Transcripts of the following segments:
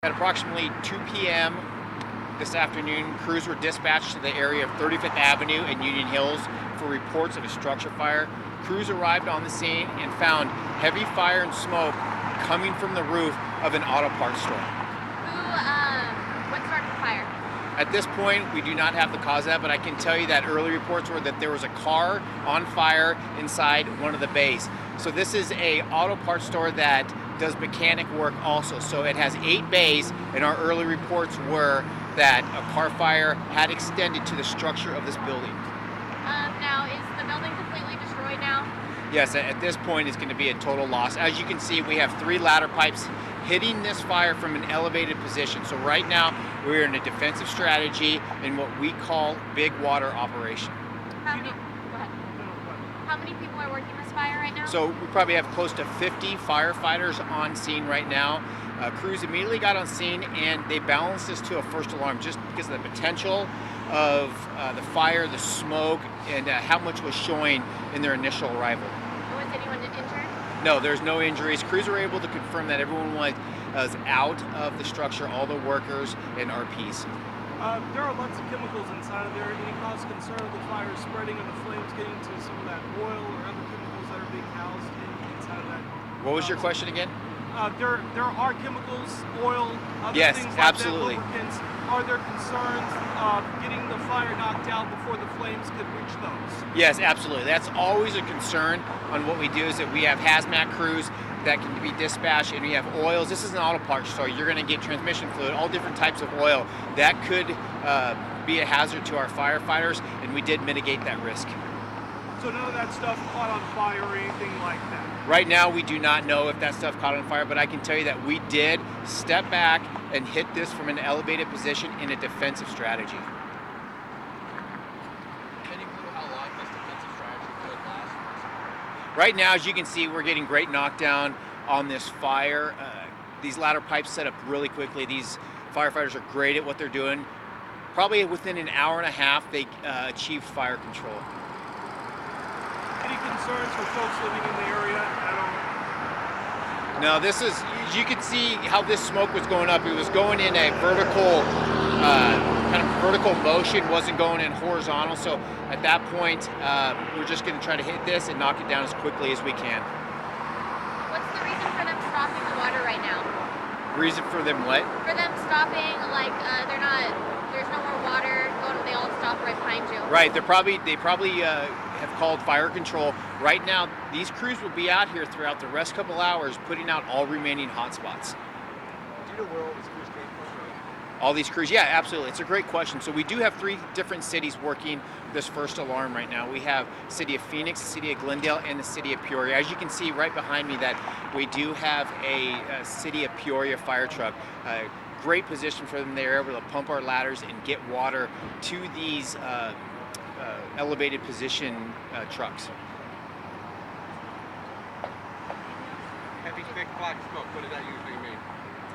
At approximately 2 p.m. this afternoon, crews were dispatched to the area of 35th Avenue and Union Hills for reports of a structure fire. Crews arrived on the scene and found heavy fire and smoke coming from the roof of an auto parts store. What started the fire? At this point, we do not have the cause of that, but I can tell you that early reports were that there was a car on fire inside one of the bays. So this is a auto parts store that does mechanic work also. So it has 8 bays, and our early reports were that a car fire had extended to the structure of this building. Now, is the building completely destroyed now? Yes, at this point it's going to be a total loss. As you can see, we have 3 ladder pipes hitting this fire from an elevated position. So right now we're in a defensive strategy in what we call big water operation. Go ahead. How many people are working this fire right now? So we probably have close to 50 firefighters on scene right now. Crews immediately got on scene and they balanced this to a first alarm just because of the potential of the fire, the smoke, and how much was showing in their initial arrival. Was anyone injured? No, there's no injuries. Crews were able to confirm that everyone was out of the structure, all the workers and RPs. There are lots of chemicals inside of there. Any cause of concern of the fire spreading and the flames getting to some of that oil or other chemicals that are being housed inside of that? What was your question again? There are chemicals, oil, other Yes, things like absolutely. that, lubricants. Are there concerns of getting the fire knocked out before the flames could reach those? Yes, absolutely. That's always a concern on what we do is that we have hazmat crews that can be dispatched, and we have oils. This is an auto parts store. You're going to get transmission fluid, all different types of oil. That could be a hazard to our firefighters, and we did mitigate that risk. So none of that stuff caught on fire or anything like that? Right now, we do not know if that stuff caught on fire, but I can tell you that we did step back and hit this from an elevated position in a defensive strategy. Any clue how long this defensive strategy could last? Right now, as you can see, we're getting great knockdown on this fire. These ladder pipes set up really quickly. These firefighters are great at what they're doing. Probably within an hour and a half, they achieved fire control. Any concerns for folks living in the area at all? No, this is, you can see how this smoke was going up. It was going in a vertical, kind of vertical motion, wasn't going in horizontal. So at that point, we're just going to try to hit this and knock it down as quickly as we can. What's the reason for them stopping the water right now? Reason for them what? For them stopping, like there's no more water. They all stop right behind you. Right, they probably have called fire control. Right now, these crews will be out here throughout the rest couple hours putting out all remaining hot spots. Do you know where all these crews came from? All these crews, yeah, absolutely. It's a great question. So we do have 3 different cities working this first alarm right now. We have City of Phoenix, the City of Glendale, and the City of Peoria. As you can see right behind me that we do have a City of Peoria fire truck. Great position for them. They're able to pump our ladders and get water to these elevated position trucks. Heavy, thick black smoke. What does that usually mean?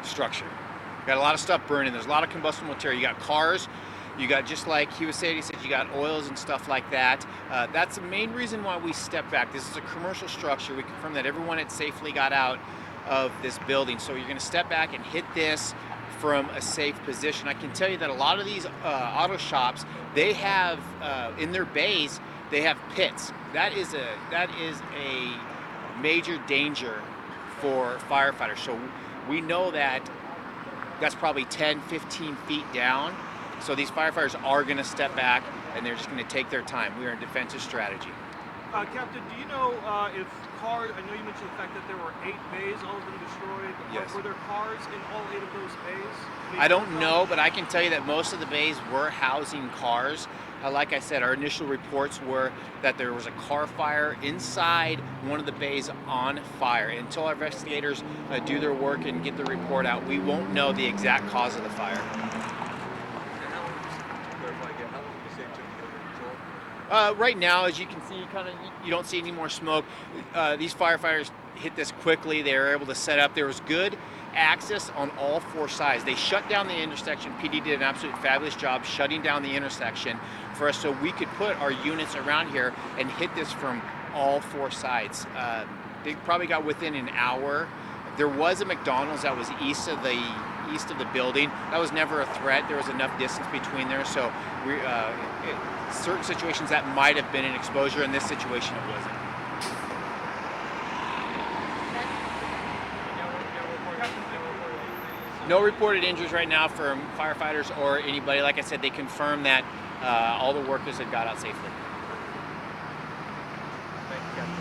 Structure. Got a lot of stuff burning. There's a lot of combustible material. You got cars. You got, just like he was saying, he said you got oils and stuff like that. That's the main reason why we stepped back. This is a commercial structure. We confirm that everyone had safely got out of this building. So you're going to step back and hit this from a safe position. I can tell you that a lot of these auto shops, they have in their bays, they have pits. That is a major danger for firefighters. So we know that that's probably 10, 15 feet down. So these firefighters are going to step back and they're just going to take their time. We are in defensive strategy. Captain, do you know if cars, I know you mentioned the fact that there were 8 bays, all of them destroyed. Yes. Were there cars in all 8 of those bays? I don't know, but I can tell you that most of the bays were housing cars. Like I said, our initial reports were that there was a car fire inside one of the bays on fire. Until our investigators do their work and get the report out, we won't know the exact cause of the fire. Right now, as you can see, you don't see any more smoke. These firefighters hit this quickly. They were able to set up. There was good access on all 4 sides. They shut down the intersection. PD did an absolute fabulous job shutting down the intersection for us so we could put our units around here and hit this from all 4 sides. They probably got within an hour. There was a McDonald's that was east of the east of the building. That was never a threat. There was enough distance between there, so certain situations that might have been an exposure. In this situation, it wasn't. No reported injuries right now from firefighters or anybody. Like I said, they confirmed that all the workers had got out safely.